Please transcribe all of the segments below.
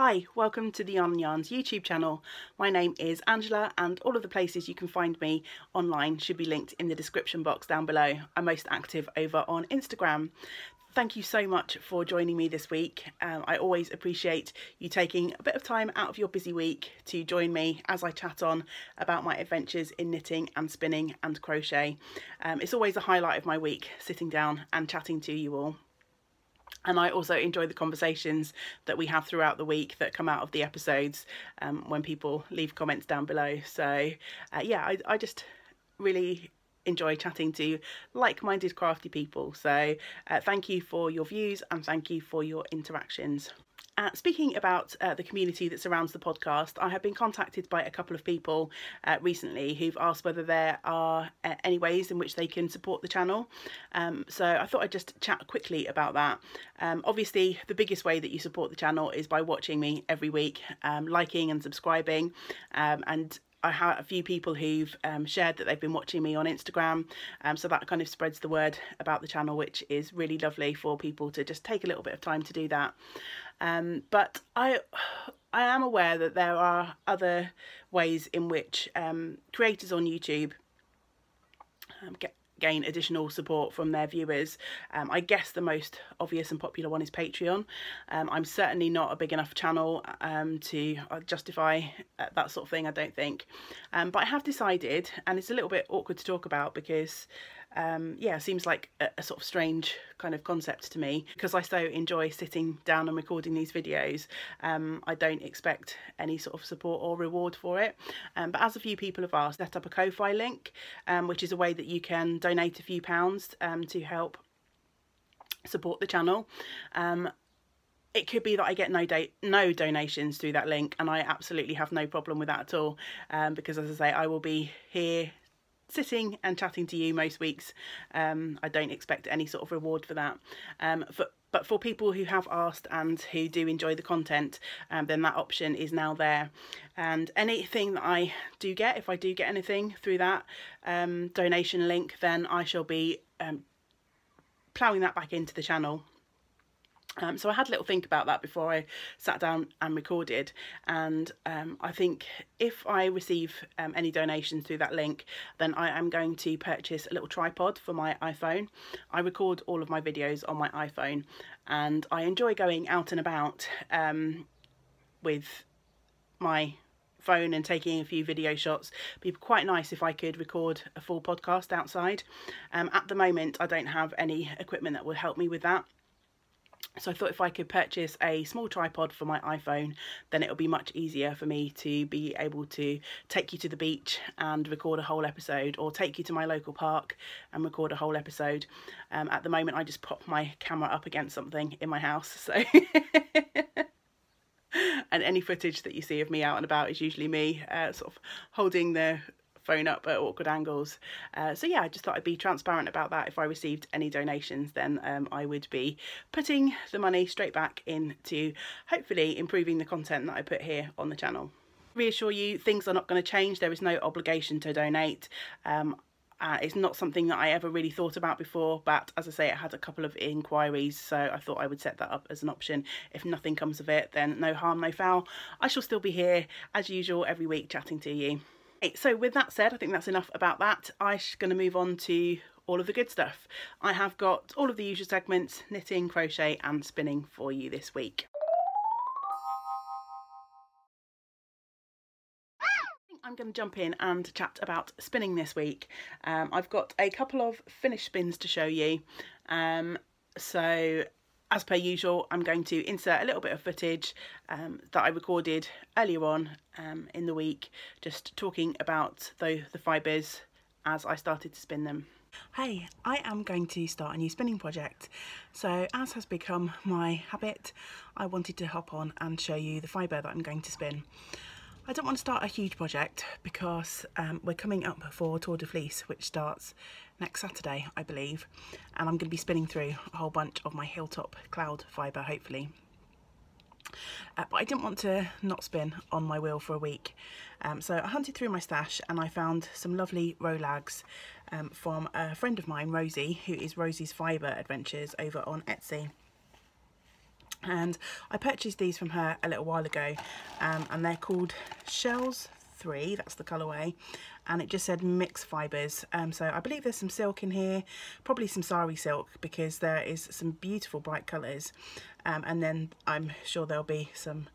Hi, welcome to the Yarn and Yarns YouTube channel. My name is Angela and all of the places you can find me online should be linked in the description box down below. I'm most active over on Instagram. Thank you so much for joining me this week. I always appreciate you taking a bit of time out of your busy week to join me as I chat on about my adventures in knitting and spinning and crochet. It's always a highlight of my week, sitting down and chatting to you all. And I also enjoy the conversations that we have throughout the week that come out of the episodes when people leave comments down below. So yeah, I just really enjoy chatting to like-minded crafty people. So thank you for your views and thank you for your interactions. Speaking about the community that surrounds the podcast, I have been contacted by a couple of people recently who've asked whether there are any ways in which they can support the channel. So I thought I'd just chat quickly about that. Obviously, the biggest way that you support the channel is by watching me every week, liking and subscribing, and I have a few people who've shared that they've been watching me on Instagram, so that kind of spreads the word about the channel, which is really lovely for people to just take a little bit of time to do that. But I am aware that there are other ways in which creators on YouTube gain additional support from their viewers. I guess the most obvious and popular one is Patreon. I'm certainly not a big enough channel to justify that sort of thing, I don't think. But I have decided, and it's a little bit awkward to talk about because yeah, it seems like a sort of strange kind of concept to me, because I so enjoy sitting down and recording these videos. I don't expect any sort of support or reward for it, but as a few people have asked, set up a Ko-fi link, which is a way that you can donate a few pounds to help support the channel. It could be that I get no donations through that link, and I absolutely have no problem with that at all, because as I say, I will be here sitting and chatting to you most weeks. I don't expect any sort of reward for that. But for people who have asked and who do enjoy the content, then that option is now there. And anything that I do get, if I do get anything through that donation link, then I shall be ploughing that back into the channel. So I had a little think about that before I sat down and recorded, and I think if I receive any donations through that link, then I am going to purchase a little tripod for my iPhone. I record all of my videos on my iPhone, and I enjoy going out and about with my phone and taking a few video shots. It'd be quite nice if I could record a full podcast outside. At the moment, I don't have any equipment that would help me with that. So I thought if I could purchase a small tripod for my iPhone, then it'll be much easier for me to be able to take you to the beach and record a whole episode, or take you to my local park and record a whole episode. At the moment, I just pop my camera up against something in my house, so and any footage that you see of me out and about is usually me sort of holding the phone up at awkward angles. So yeah, I just thought I'd be transparent about that. If I received any donations, then I would be putting the money straight back into hopefully improving the content that I put here on the channel. Reassure you, things are not going to change. There is no obligation to donate. It's not something that I ever really thought about before, but as I say, I had a couple of inquiries, so I thought I would set that up as an option. If nothing comes of it, then no harm, no foul. I shall still be here as usual every week chatting to you. So with that said, I think that's enough about that. I'm going to move on to all of the good stuff. I have got all of the usual segments, knitting, crochet and spinning for you this week. I'm going to jump in and chat about spinning this week. I've got a couple of finished spins to show you. So as per usual, I'm going to insert a little bit of footage that I recorded earlier on in the week, just talking about the fibres as I started to spin them. Hey, I am going to start a new spinning project, so as has become my habit, I wanted to hop on and show you the fibre that I'm going to spin. I don't want to start a huge project because we're coming up for Tour de Fleece, which starts next Saturday, I believe, and I'm going to be spinning through a whole bunch of my Hilltop cloud fibre, hopefully. But I didn't want to not spin on my wheel for a week, so I hunted through my stash and I found some lovely Rolags from a friend of mine, Rosie, who is Rosie's Fibre Adventures over on Etsy. And I purchased these from her a little while ago, and they're called Shells 3, that's the colourway, and it just said mixed fibres. So I believe there's some silk in here, probably some sari silk, because there is some beautiful bright colours, and then I'm sure there'll be some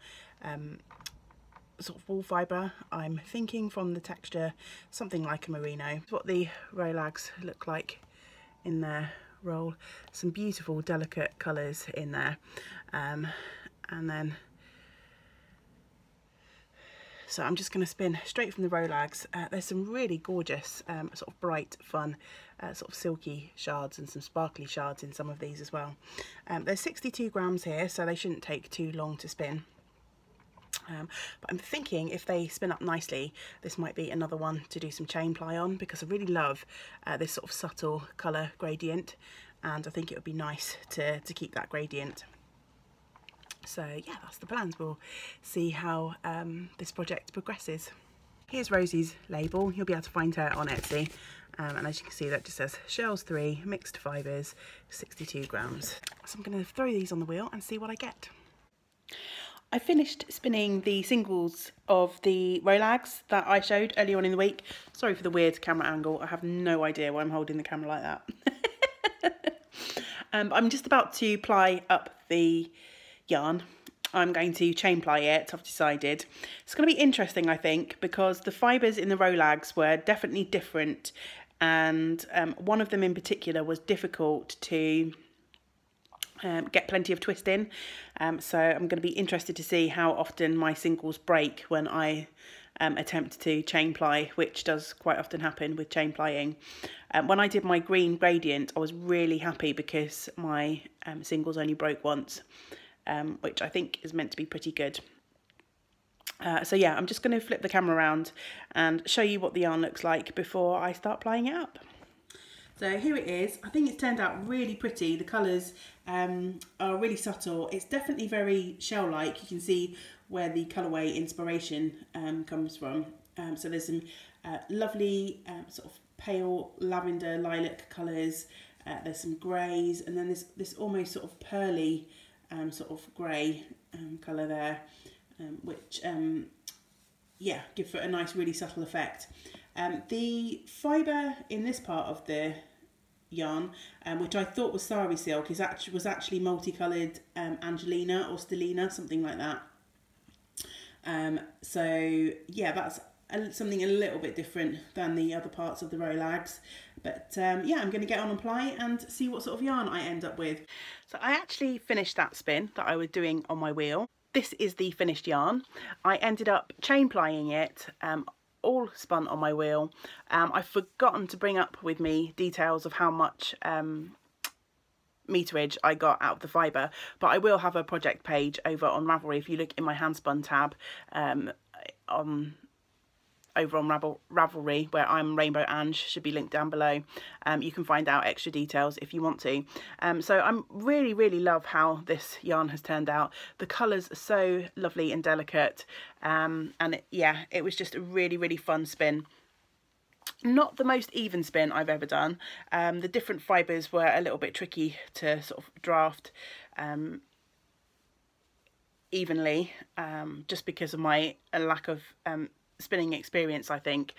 sort of wool fibre. I'm thinking from the texture something like a merino. What the rolags look like in their roll. Some beautiful delicate colours in there, and then so I'm just going to spin straight from the rolags. There's some really gorgeous sort of bright fun sort of silky shards and some sparkly shards in some of these as well. There's 62 grams here, so they shouldn't take too long to spin. But I'm thinking if they spin up nicely, this might be another one to do some chain ply on, because I really love this sort of subtle colour gradient, and I think it would be nice to keep that gradient. So yeah, that's the plans. We'll see how this project progresses. Here's Rosie's label. You'll be able to find her on Etsy, and as you can see, that just says Shells 3 mixed fibres, 62 grams. So I'm going to throw these on the wheel and see what I get. I finished spinning the singles of the rolags that I showed earlier on in the week. Sorry for the weird camera angle. I have no idea why I'm holding the camera like that. I'm just about to ply up the yarn. I'm going to chain ply it, I've decided. It's going to be interesting, I think, because the fibres in the rolags were definitely different, and one of them in particular was difficult to get plenty of twist in, so I'm going to be interested to see how often my singles break when I attempt to chain ply, which does quite often happen with chain plying. When I did my green gradient, I was really happy because my singles only broke once, which I think is meant to be pretty good. So yeah, I'm just going to flip the camera around and show you what the yarn looks like before I start plying it up. So here it is. I think it's turned out really pretty. The colours are really subtle. It's definitely very shell-like. You can see where the colourway inspiration comes from. So there's some lovely sort of pale lavender lilac colours. There's some greys, and then there's this almost sort of pearly sort of grey colour there, which yeah, give it a nice really subtle effect. The fibre in this part of the yarn, which I thought was sari silk, was actually multicoloured Angelina or Stellina, something like that. So yeah, that's something a little bit different than the other parts of the rolags. But yeah, I'm going to get on and ply and see what sort of yarn I end up with. So I actually finished that spin that I was doing on my wheel. This is the finished yarn. I ended up chain plying it, all spun on my wheel. I've forgotten to bring up with me details of how much meterage I got out of the fibre, but I will have a project page over on Ravelry. If you look in my handspun tab over on Ravelry, where I'm Rainbow Ange, should be linked down below. You can find out extra details if you want to. So I'm really love how this yarn has turned out. The colours are so lovely and delicate, and yeah, it was just a really fun spin. Not the most even spin I've ever done. The different fibres were a little bit tricky to sort of draft evenly, just because of my lack of spinning experience, I think.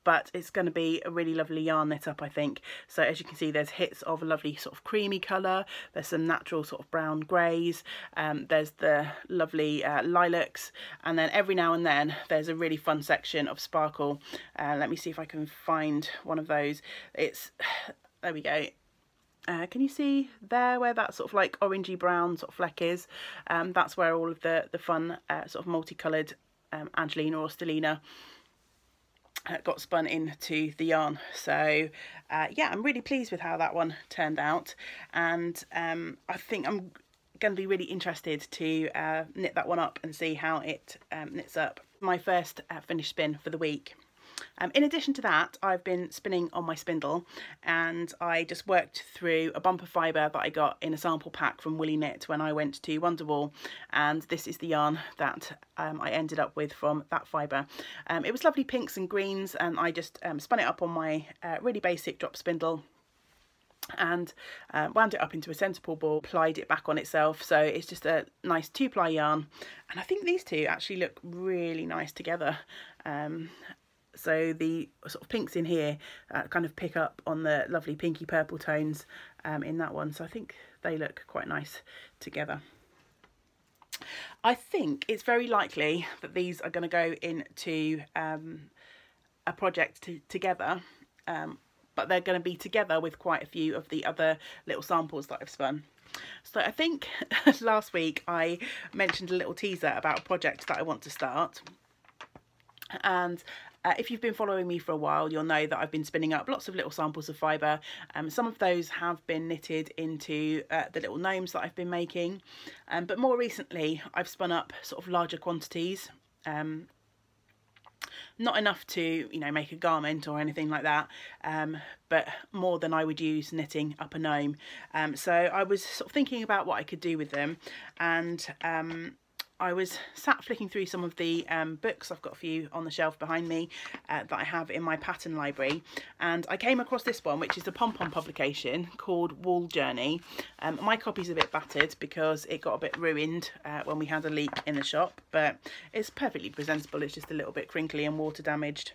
But it's going to be a really lovely yarn knit up, I think. So as you can see, there's hits of a lovely sort of creamy colour. There's some natural sort of brown greys. There's the lovely lilacs. And then every now and then there's a really fun section of sparkle. Let me see if I can find one of those. It's, there we go. Can you see there where that sort of like orangey brown sort of fleck is? That's where all of the fun sort of multicoloured Angelina or Stellina got spun into the yarn. So yeah, I'm really pleased with how that one turned out, and I think I'm going to be really interested to knit that one up and see how it knits up. My first finished spin for the week. In addition to that, I've been spinning on my spindle, and I just worked through a bumper fibre that I got in a sample pack from Woolly Knit when I went to Wonderwall, and this is the yarn that I ended up with from that fibre. It was lovely pinks and greens, and I just spun it up on my really basic drop spindle. and wound it up into a centerpole ball, plied it back on itself, so it's just a nice 2-ply yarn. And I think these two actually look really nice together. So the sort of pinks in here kind of pick up on the lovely pinky purple tones in that one, so I think they look quite nice together. I think it's very likely that these are going to go into a project together, but they're going to be together with quite a few of the other little samples that I've spun. So I think last week I mentioned a little teaser about a project that I want to start, and if you've been following me for a while, you'll know that I've been spinning up lots of little samples of fibre. Some of those have been knitted into the little gnomes that I've been making, but more recently I've spun up sort of larger quantities. Not enough to, you know, make a garment or anything like that, but more than I would use knitting up a gnome. So I was sort of thinking about what I could do with them, and I was sat flicking through some of the books. I've got a few on the shelf behind me that I have in my pattern library, and I came across this one, which is a pom-pom publication called Wool Journey. My copy's a bit battered because it got a bit ruined when we had a leak in the shop, but it's perfectly presentable. It's just a little bit crinkly and water damaged.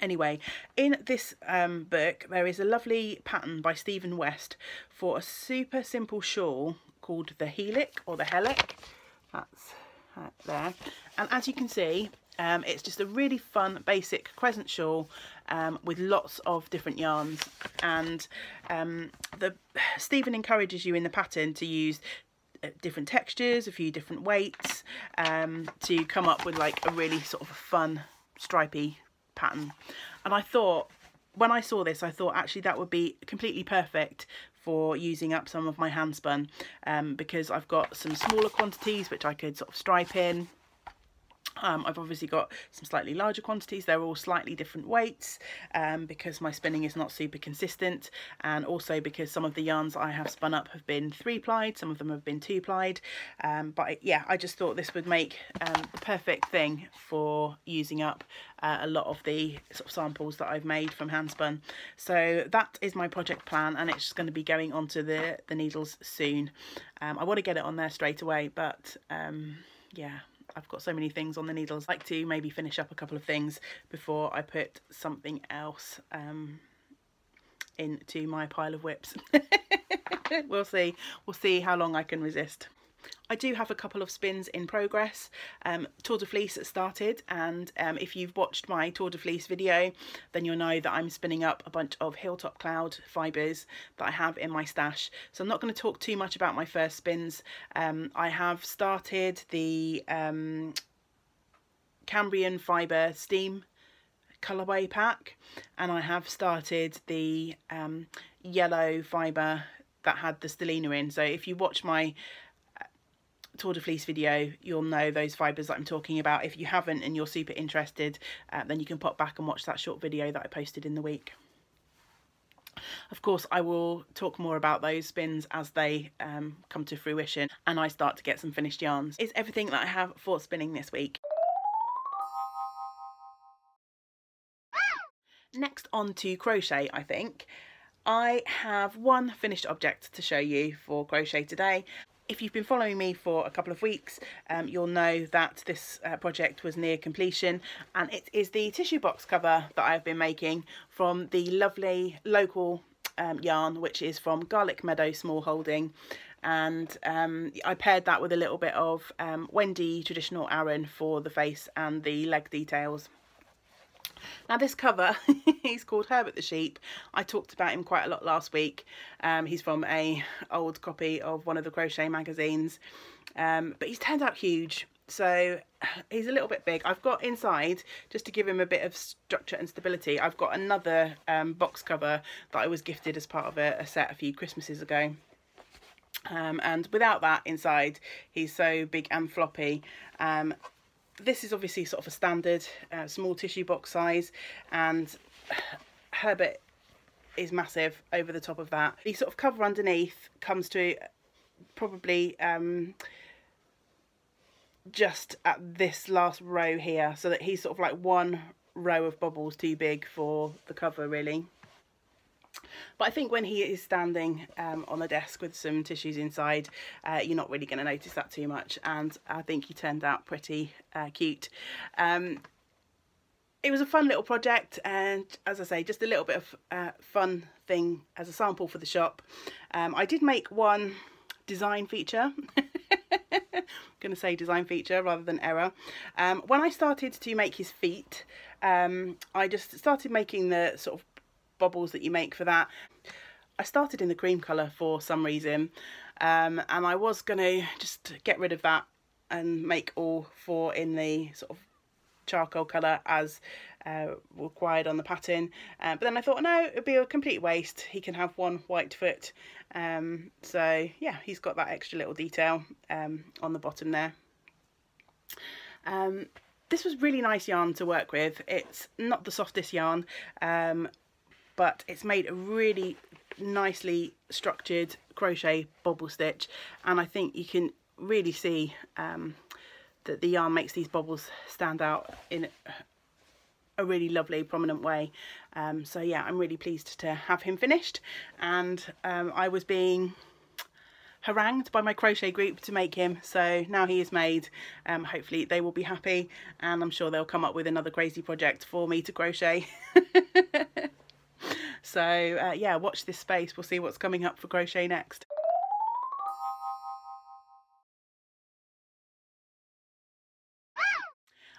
Anyway, in this book there is a lovely pattern by Stephen West for a super simple shawl called the Helic or the Helic. That's there, and as you can see, it's just a really fun basic crescent shawl with lots of different yarns, and Stephen encourages you in the pattern to use different textures, a few different weights, to come up with like a really sort of fun stripy pattern. And I thought, when I saw this, I thought actually that would be completely perfect for using up some of my hand spun, because I've got some smaller quantities which I could sort of stripe in. I've obviously got some slightly larger quantities. They're all slightly different weights because my spinning is not super consistent, and also because some of the yarns I have spun up have been 3-plied, some of them have been 2-plied. But yeah, I just thought this would make the perfect thing for using up a lot of the sort of samples that I've made from hand spun. So that is my project plan, and it's going to be going onto the needles soon. I want to get it on there straight away, but yeah, I've got so many things on the needles. I'd like to maybe finish up a couple of things before I put something else into my pile of whips. We'll see. We'll see how long I can resist. I do have a couple of spins in progress. Tour de Fleece started, and if you've watched my Tour de Fleece video, then you'll know that I'm spinning up a bunch of Hilltop Cloud fibres that I have in my stash. So I'm not going to talk too much about my first spins. I have started the Cambrian Fibre Steam colourway pack, and I have started the yellow fibre that had the stellina in. So if you watch my Tour de Fleece video, you'll know those fibres that I'm talking about. If you haven't and you're super interested, then you can pop back and watch that short video that I posted in the week. Of course, I will talk more about those spins as they come to fruition and I start to get some finished yarns. It's everything that I have for spinning this week. Next on to crochet, I think. I have one finished object to show you for crochet today. If you've been following me for a couple of weeks, you'll know that this project was near completion, and it is the tissue box cover that I've been making from the lovely local yarn, which is from Garlic Meadow Small Holding. And I paired that with a little bit of Wendy Traditional Aran for the face and the leg details. Now this cover, he's called Herbert the Sheep. I talked about him quite a lot last week. He's from a old copy of one of the crochet magazines, but he's turned out huge, so he's a little bit big. I've got inside, just to give him a bit of structure and stability, I've got another box cover that I was gifted as part of a set a few Christmases ago. And without that inside, he's so big and floppy. This is obviously sort of a standard small tissue box size, and Herbert is massive over the top of that. The sort of cover underneath comes to probably just at this last row here, so that he's sort of like one row of bubbles too big for the cover really. But I think when he is standing on the desk with some tissues inside, you're not really going to notice that too much, and I think he turned out pretty cute. It was a fun little project, and as I say, just a little bit of fun thing as a sample for the shop. I did make one design feature. I'm going to say design feature rather than error. When I started to make his feet, I just started making the sort of bobbles that you make for that. I started in the cream colour for some reason, and I was going to just get rid of that and make all four in the sort of charcoal colour as required on the pattern, but then I thought no, it would be a complete waste. He can have one white foot, so yeah, he's got that extra little detail on the bottom there. This was really nice yarn to work with. It's not the softest yarn, but it's made a really nicely structured crochet bobble stitch, and I think you can really see that the yarn makes these bobbles stand out in a really lovely prominent way. So yeah, I'm really pleased to have him finished, and I was being harangued by my crochet group to make him, so now he is made. Hopefully they will be happy, and I'm sure they'll come up with another crazy project for me to crochet. So yeah, watch this space, we'll see what's coming up for crochet next.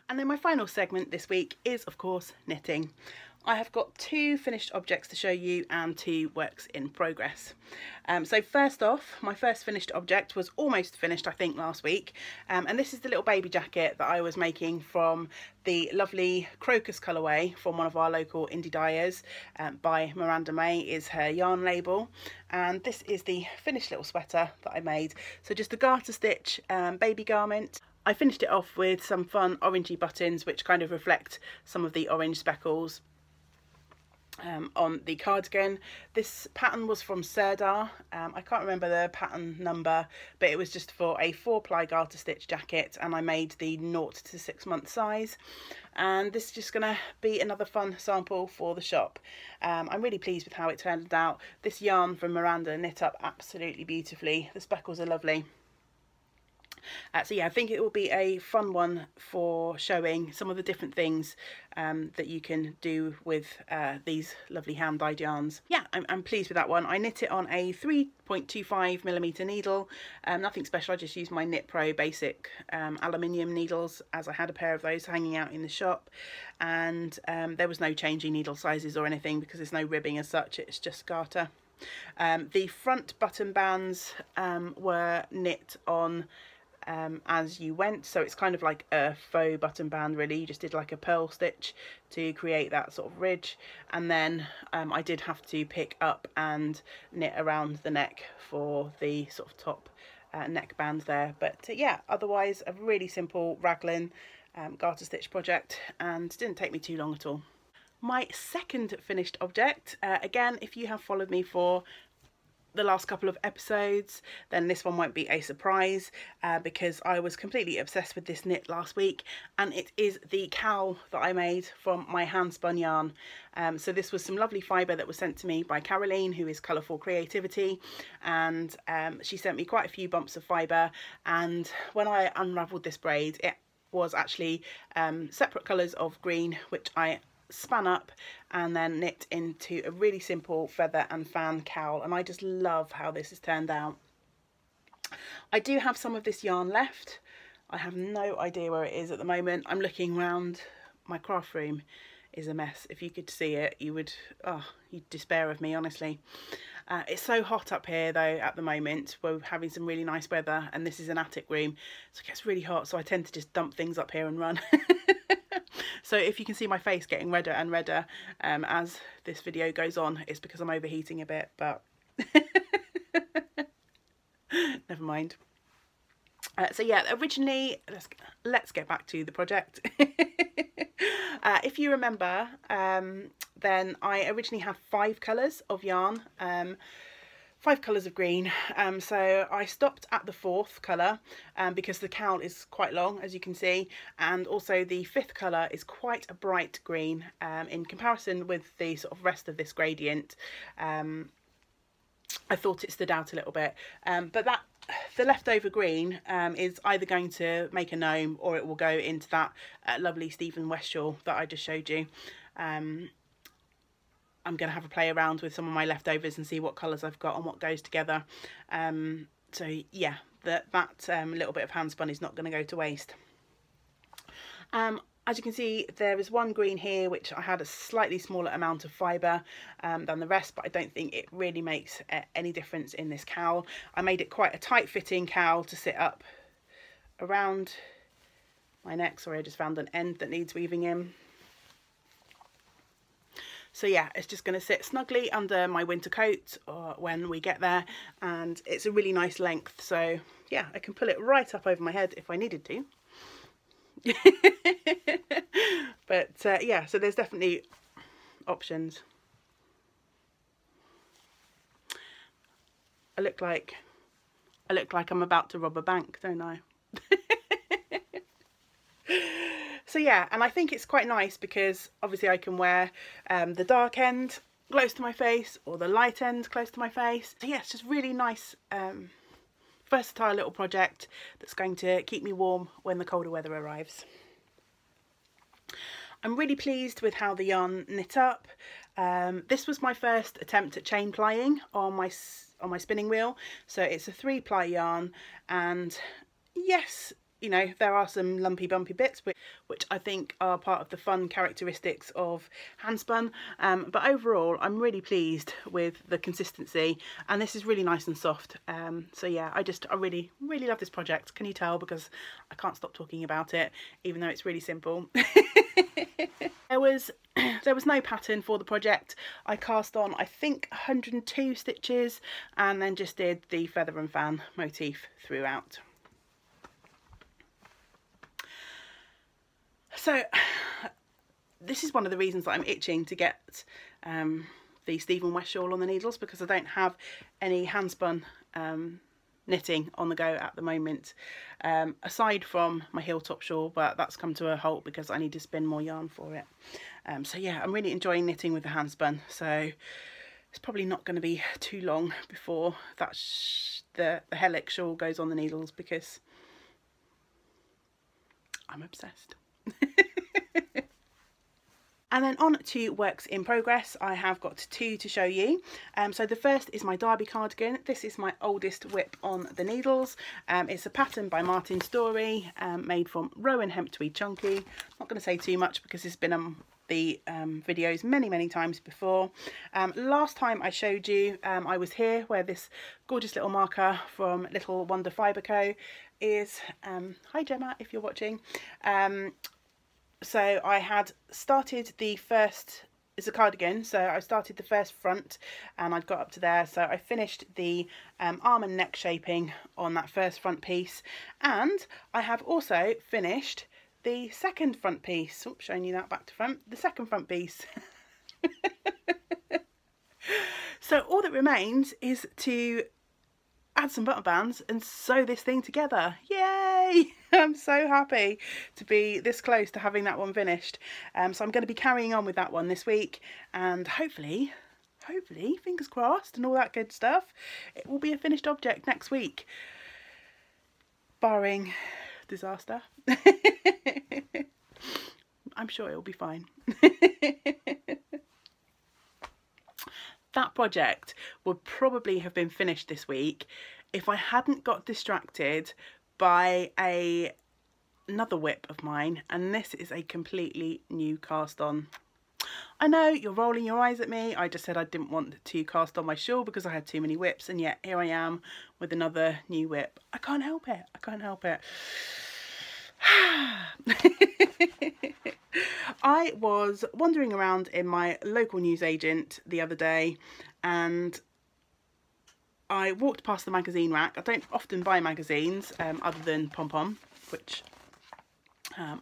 And then my final segment this week is, of course, knitting. I have got 2 finished objects to show you and 2 works in progress. So first off, my first finished object was almost finished, I think, last week. And this is the little baby jacket that I was making from the lovely Crocus colourway from one of our local indie dyers. By Miranda May is her yarn label. And this is the finished little sweater that I made. So just a garter stitch baby garment. I finished it off with some fun orangey buttons which kind of reflect some of the orange speckles on the cardigan. This pattern was from Serdar. I can't remember the pattern number, but it was just for a 4-ply garter stitch jacket, and I made the 0 to 6 month size. And this is just going to be another fun sample for the shop. I'm really pleased with how it turned out. This yarn from Miranda knit up absolutely beautifully. The speckles are lovely. So yeah, I think it will be a fun one for showing some of the different things that you can do with these lovely hand dyed yarns. Yeah, I'm pleased with that one. I knit it on a 3.25mm needle, nothing special. I just used my Knit Pro basic aluminium needles, as I had a pair of those hanging out in the shop, and there was no changing needle sizes or anything because there's no ribbing as such, it's just garter. The front button bands were knit on as you went, so it's kind of like a faux button band really. You just did like a purl stitch to create that sort of ridge, and then I did have to pick up and knit around the neck for the sort of top neck band there. But yeah, otherwise a really simple raglan garter stitch project, and didn't take me too long at all. My second finished object, again, if you have followed me for the last couple of episodes, then this one won't be a surprise because I was completely obsessed with this knit last week, and it is the cowl that I made from my hand spun yarn. So this was some lovely fibre that was sent to me by Caroline, who is Colourful Creativity, and she sent me quite a few bumps of fibre, and when I unravelled this braid, it was actually separate colours of green, which I span up and then knit into a really simple feather and fan cowl, and I just love how this has turned out. I do have some of this yarn left. I have no idea where it is at the moment. I'm looking around. My craft room is a mess. If you could see it, you would, oh, you'd despair of me, honestly. It's so hot up here though at the moment. We're having some really nice weather, and this is an attic room, so it gets really hot, so I tend to just dump things up here and run. So if you can see my face getting redder and redder as this video goes on, it's because I'm overheating a bit, but never mind. So yeah, originally, let's get back to the project. If you remember, then I originally had 5 colours of yarn 5 colours of green. So I stopped at the 4th colour because the cowl is quite long, as you can see, and also the 5th colour is quite a bright green in comparison with the sort of rest of this gradient. I thought it stood out a little bit, but the leftover green is either going to make a gnome or it will go into that lovely Stephen West shawl that I just showed you. I'm going to have a play around with some of my leftovers and see what colours I've got and what goes together. So yeah, that little bit of hand spun is not going to go to waste. As you can see, there is one green here which I had a slightly smaller amount of fibre than the rest, but I don't think it really makes any difference in this cowl. I made it quite a tight fitting cowl to sit up around my neck. Sorry, I just found an end that needs weaving in. So yeah, it's just going to sit snugly under my winter coat when we get there, and it's a really nice length, so yeah, I can pull it right up over my head if I needed to. But yeah, so there's definitely options. I look like I'm about to rob a bank, don't I? So yeah, and I think it's quite nice because obviously I can wear the dark end close to my face or the light end close to my face. So yeah, it's just really nice, versatile little project that's going to keep me warm when the colder weather arrives. I'm really pleased with how the yarn knit up. This was my first attempt at chain plying on my spinning wheel. So it's a 3-ply yarn, and yes, you know, there are some lumpy bumpy bits which I think are part of the fun characteristics of handspun, but overall I'm really pleased with the consistency, and this is really nice and soft. So yeah, I really love this project. Can you tell? Because I can't stop talking about it, even though it's really simple. There was no pattern for the project. I cast on, I think, 102 stitches and then just did the feather and fan motif throughout. So this is one of the reasons that I'm itching to get the Stephen West shawl on the needles, because I don't have any handspun knitting on the go at the moment, aside from my hilltop shawl, but that's come to a halt because I need to spin more yarn for it. So yeah, I'm really enjoying knitting with the handspun, so it's probably not going to be too long before the Helix shawl goes on the needles, because I'm obsessed. And then on to works in progress. I have got 2 to show you. So the first is my Derby cardigan. This is my oldest whip on the needles. It's a pattern by Martin Story, made from Rowan hemp tweed chunky. I'm not going to say too much because it's been on the videos many times before. Last time I showed you, I was here where this gorgeous little marker from Little Wonder Fibre Co is. Hi Gemma, if you're watching. So I had started the first, it's a cardigan, so I started the first front and I'd got up to there, so I finished the arm and neck shaping on that first front piece, and I have also finished the second front piece. Oops, showing you that back to front, the second front piece. So all that remains is to add some button bands and sew this thing together. Yay! I'm so happy to be this close to having that one finished. So I'm going to be carrying on with that one this week, and hopefully, fingers crossed and all that good stuff, it will be a finished object next week, barring disaster. I'm sure it'll be fine. That project would probably have been finished this week if I hadn't got distracted by another whip of mine, and this is a completely new cast on. I know you're rolling your eyes at me. I just said I didn't want to cast on my shawl because I had too many whips, and yet here I am with another new whip. I can't help it. I can't help it. I was wandering around in my local newsagent the other day, and I walked past the magazine rack. I don't often buy magazines other than Pom Pom, which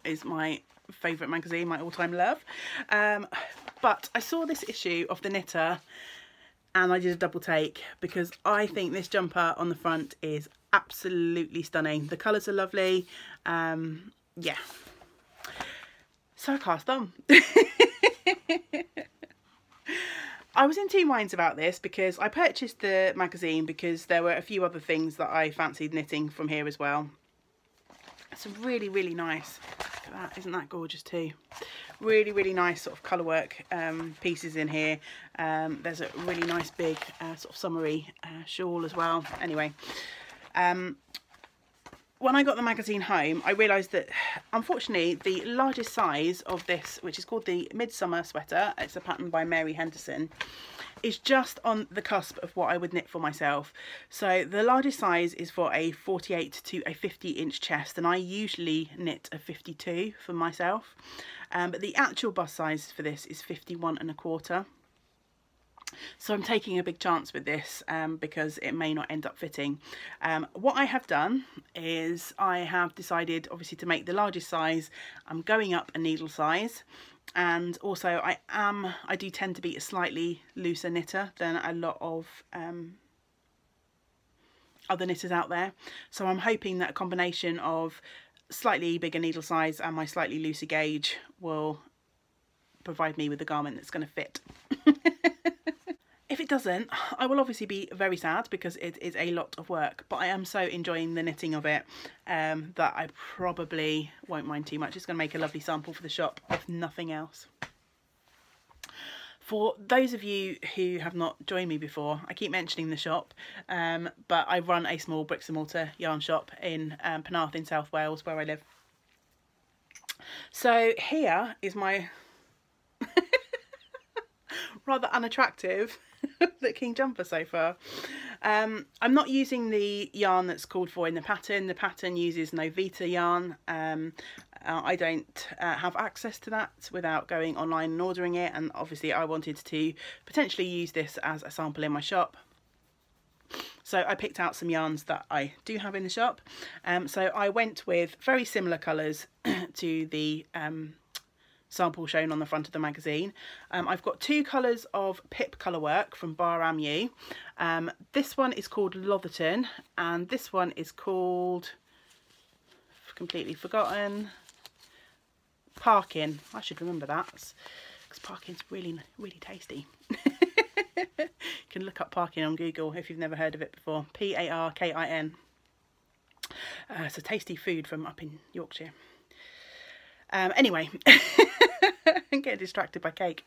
is my favourite magazine, my all-time love. But I saw this issue of The Knitter and I did a double take because I think this jumper on the front is absolutely stunning. The colours are lovely. Yeah, so I cast on. I was in two minds about this because I purchased the magazine because there were a few other things that I fancied knitting from here as well. It's really, really nice. Look at that, isn't that gorgeous too? Really, really nice sort of colour work pieces in here. There's a really nice big sort of summery shawl as well. Anyway, when I got the magazine home, I realised that unfortunately the largest size of this, which is called the Midsummer Sweater, it's a pattern by Mary Henderson, is just on the cusp of what I would knit for myself. So the largest size is for a 48 to a 50-inch chest, and I usually knit a 52 for myself. But the actual bust size for this is 51 1/4. So I'm taking a big chance with this because it may not end up fitting. What I have done is I have decided obviously to make the largest size. I'm going up a needle size, and also I do tend to be a slightly looser knitter than a lot of other knitters out there. So I'm hoping that a combination of slightly bigger needle size and my slightly looser gauge will provide me with a garment that's going to fit. If it doesn't, I will obviously be very sad because it is a lot of work, but I am so enjoying the knitting of it that I probably won't mind too much. It's going to make a lovely sample for the shop, if nothing else. For those of you who have not joined me before, I keep mentioning the shop, but I run a small bricks and mortar yarn shop in Penarth in South Wales, where I live. So here is my rather unattractive looking jumper so far. I'm not using the yarn that's called for in the pattern. The pattern uses Novita yarn. I don't have access to that without going online and ordering it, and obviously I wanted to potentially use this as a sample in my shop. So I picked out some yarns that I do have in the shop. So I went with very similar colours to the sample shown on the front of the magazine. I've got two colours of pip colour work from Bar Am You. This one is called Lotherton, and this one is called, completely forgotten, Parkin. I should remember that because Parkin's really, really tasty. You can look up Parkin on Google if you've never heard of it before. Parkin. It's a tasty food from up in Yorkshire. Anyway, I'm getting distracted by cake.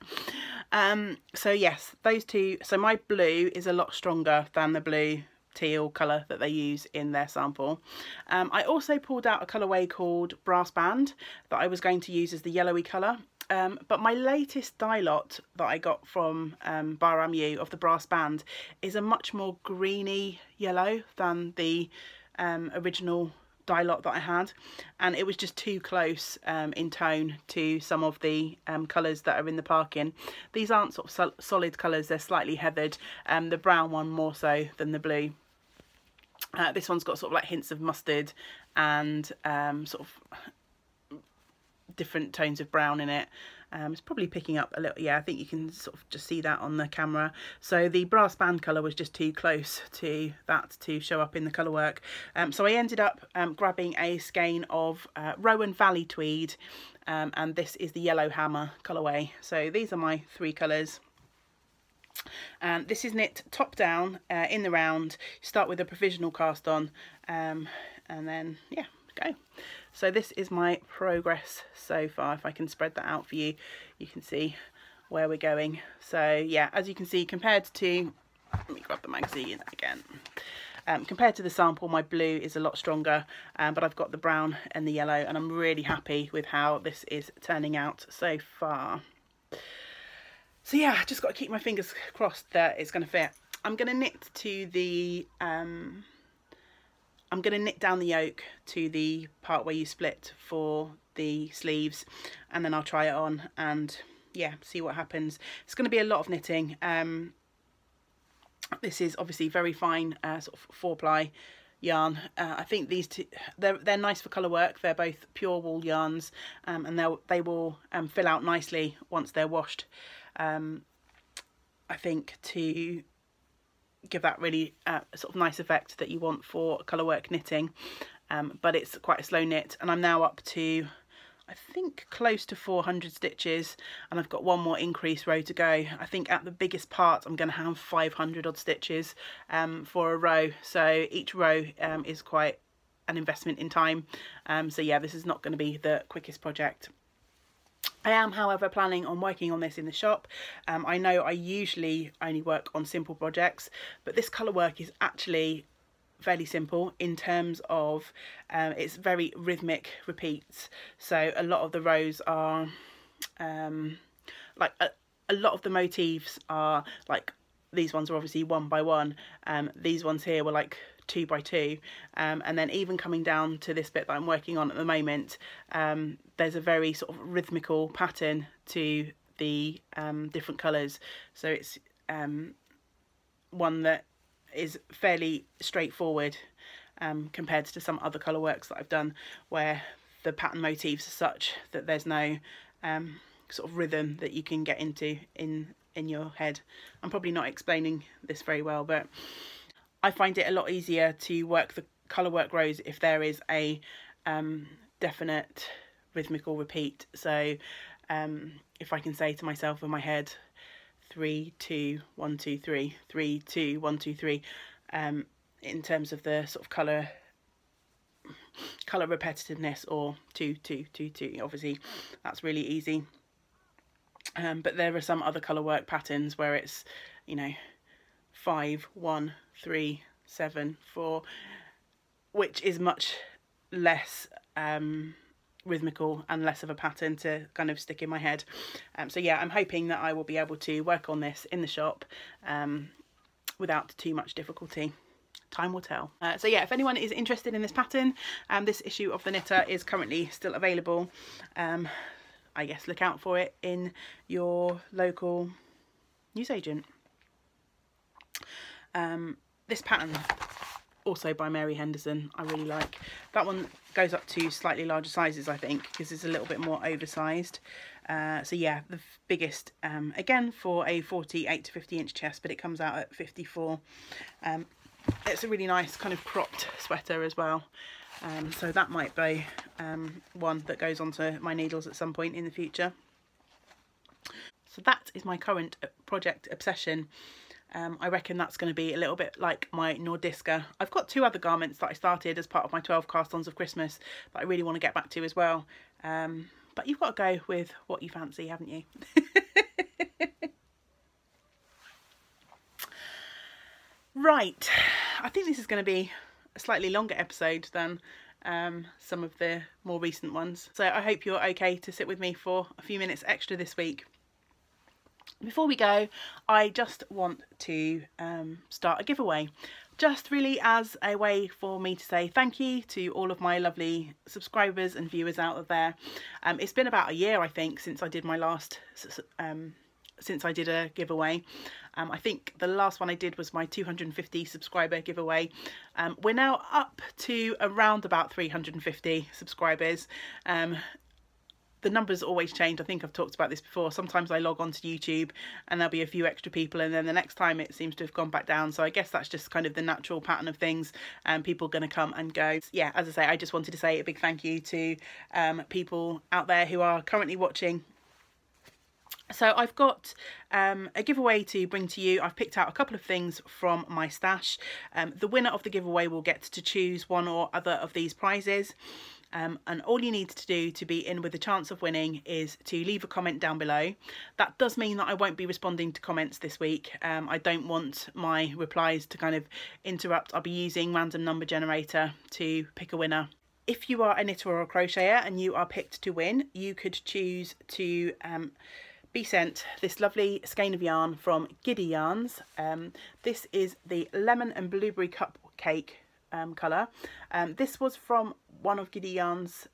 So yes, those two. So my blue is a lot stronger than the blue teal colour that they use in their sample. I also pulled out a colourway called Brass Band that I was going to use as the yellowy colour. But my latest dye lot that I got from Bar Am You of the Brass Band is a much more greeny yellow than the original dye lot that I had, and it was just too close in tone to some of the colours that are in the Parkin. These aren't sort of solid colours, they're slightly heathered, the brown one more so than the blue. This one's got sort of like hints of mustard and sort of different tones of brown in it. It's probably picking up a little, yeah, I think you can sort of just see that on the camera. So the Brass Band colour was just too close to that to show up in the colour work. So I ended up grabbing a skein of Rowan Valley Tweed, and this is the Yellow Hammer colourway. So these are my three colours. And this is knit top down in the round. Start with a provisional cast on, and then yeah, go. So this is my progress so far. If I can spread that out for you, you can see where we're going. So yeah, as you can see, compared to, let me grab the magazine again. Compared to the sample, my blue is a lot stronger, but I've got the brown and the yellow, and I'm really happy with how this is turning out so far. So yeah, just got to keep my fingers crossed that it's going to fit. I'm going to knit to the I'm going to knit down the yoke to the part where you split for the sleeves, and then I'll try it on and yeah, see what happens. It's going to be a lot of knitting. This is obviously very fine sort of 4-ply yarn. I think these two, they're nice for colour work. They're both pure wool yarns, and they will fill out nicely once they're washed. I think to give that really sort of nice effect that you want for colourwork knitting. But it's quite a slow knit, and I'm now up to, I think, close to 400 stitches, and I've got one more increase row to go. I think at the biggest part I'm going to have 500 odd stitches for a row, so each row is quite an investment in time. So yeah, this is not going to be the quickest project. I am, however, planning on working on this in the shop. I know I usually only work on simple projects, but this colour work is actually fairly simple in terms of it's very rhythmic repeats. So a lot of the rows are like a lot of the motifs are like, these ones are obviously 1 by 1. These ones here were like 2 by 2, and then even coming down to this bit that I'm working on at the moment, there's a very sort of rhythmical pattern to the different colours. So it's one that is fairly straightforward compared to some other colour works that I've done, where the pattern motifs are such that there's no sort of rhythm that you can get into in your head. I'm probably not explaining this very well, but I find it a lot easier to work the colour work rows if there is a definite rhythmical repeat. So if I can say to myself in my head 3 2 1 2 3 3 2 1 2 3, in terms of the sort of colour repetitiveness, or 2 2 2 2, obviously that's really easy. But there are some other colour work patterns where it's, you know, 5 1 3 7 4, which is much less rhythmical and less of a pattern to kind of stick in my head. So yeah, I'm hoping that I will be able to work on this in the shop without too much difficulty. Time will tell. So yeah, if anyone is interested in this pattern, this issue of the Knitter is currently still available. I guess look out for it in your local newsagent. This pattern, also by Mary Henderson, I really like. That one goes up to slightly larger sizes, I think, because it's a little bit more oversized. So yeah, the biggest, again, for a 48 to 50 inch chest, but it comes out at 54. It's a really nice kind of cropped sweater as well. So that might be one that goes onto my needles at some point in the future. So that is my current project obsession. I reckon that's going to be a little bit like my Nordiska. I've got 2 other garments that I started as part of my 12 cast-ons of Christmas that I really want to get back to as well. But you've got to go with what you fancy, haven't you? Right, I think this is going to be a slightly longer episode than some of the more recent ones. So I hope you're okay to sit with me for a few minutes extra this week. Before we go, I just want to start a giveaway, just really as a way for me to say thank you to all of my lovely subscribers and viewers out there. It's been about a year, I think, since I did my last since I did a giveaway. I think the last one I did was my 250 subscriber giveaway. We're now up to around about 350 subscribers. The numbers always change. I think I've talked about this before. Sometimes I log on to YouTube and there'll be a few extra people, and then the next time it seems to have gone back down. So I guess that's just kind of the natural pattern of things, and people are going to come and go. Yeah, as I say, I just wanted to say a big thank you to people out there who are currently watching. So I've got a giveaway to bring to you. I've picked out a couple of things from my stash. The winner of the giveaway will get to choose one or other of these prizes. And all you need to do to be in with a chance of winning is to leave a comment down below. That does mean that I won't be responding to comments this week. I don't want my replies to kind of interrupt. I'll be using random number generator to pick a winner. If you are a knitter or a crocheter and you are picked to win, you could choose to be sent this lovely skein of yarn from Giddy Yarns. This is the lemon and blueberry cupcake colour. This was from one of Giddy Yarns'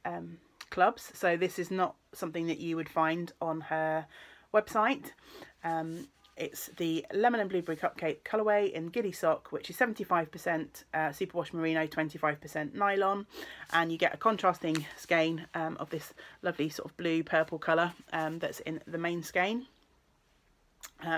clubs, so this is not something that you would find on her website. It's the lemon and blueberry cupcake colourway in Giddy Sock, which is 75% superwash merino, 25% nylon, and you get a contrasting skein of this lovely sort of blue purple colour that's in the main skein.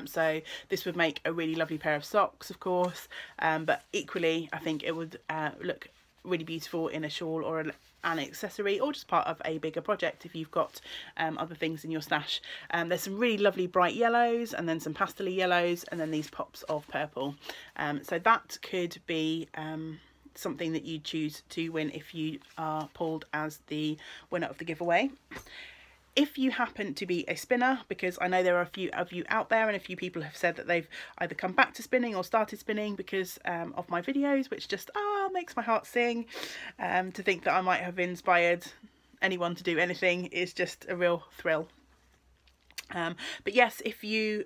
So this would make a really lovely pair of socks, of course, but equally I think it would look really beautiful in a shawl or an accessory, or just part of a bigger project if you've got other things in your stash. There's some really lovely bright yellows, and then some pastel yellows, and then these pops of purple. So that could be something that you choose to win if you are pulled as the winner of the giveaway. If you happen to be a spinner, because I know there are a few of you out there, and a few people have said that they've either come back to spinning or started spinning because of my videos, which just makes my heart sing. To think that I might have inspired anyone to do anything is just a real thrill. But yes, if you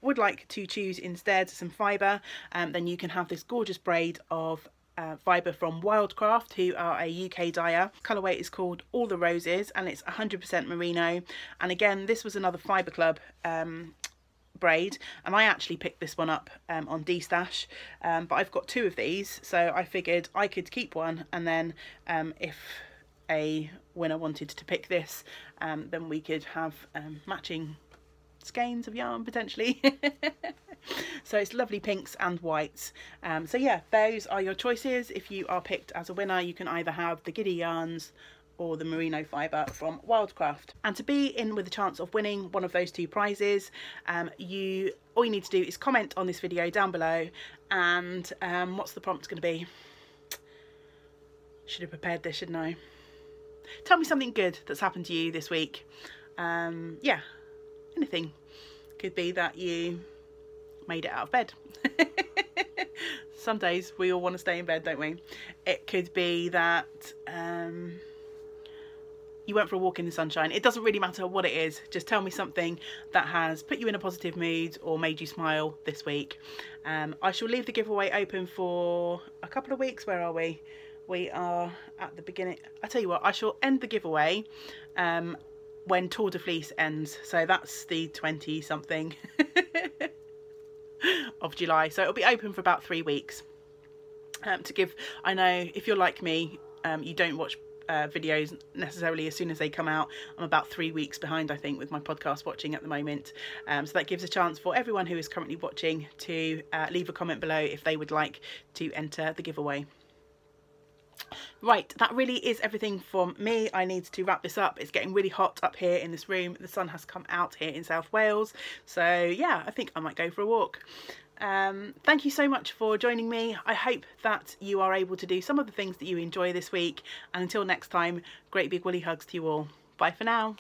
would like to choose instead some fibre, then you can have this gorgeous braid of fibre from Wildcraft, who are a UK dyer. Colourway is called All the Roses, and it's 100% merino. And again, this was another Fibre Club braid, and I actually picked this one up on D-Stash, but I've got two of these, so I figured I could keep one, and then if a winner wanted to pick this, then we could have matching skeins of yarn potentially. So it's lovely pinks and whites. So yeah, those are your choices. If you are picked as a winner, you can either have the Giddy yarns or the merino fibre from Wildcraft. And to be in with a chance of winning one of those two prizes, all you need to do is comment on this video down below, and what's the prompt going to be? Should have prepared this, shouldn't I? Tell me something good that's happened to you this week. Yeah, anything. Could be that you made it out of bed. Some days we all want to stay in bed, don't we? It could be that you went for a walk in the sunshine. It doesn't really matter what it is. Just tell me something that has put you in a positive mood or made you smile this week. I shall leave the giveaway open for a couple of weeks. Where are we? We are at the beginning. I tell you what, I shall end the giveaway when Tour de Fleece ends. So that's the 20 something of July. So it'll be open for about 3 weeks to give. I know if you're like me, you don't watch videos necessarily as soon as they come out. I'm about 3 weeks behind, I think, with my podcast watching at the moment. So that gives a chance for everyone who is currently watching to leave a comment below if they would like to enter the giveaway. Right, that really is everything from me. I need to wrap this up. It's getting really hot up here in this room. The sun has come out here in South Wales. So yeah, I think I might go for a walk. Thank you so much for joining me. I hope that you are able to do some of the things that you enjoy this week. And until next time, great big woolly hugs to you all. Bye for now.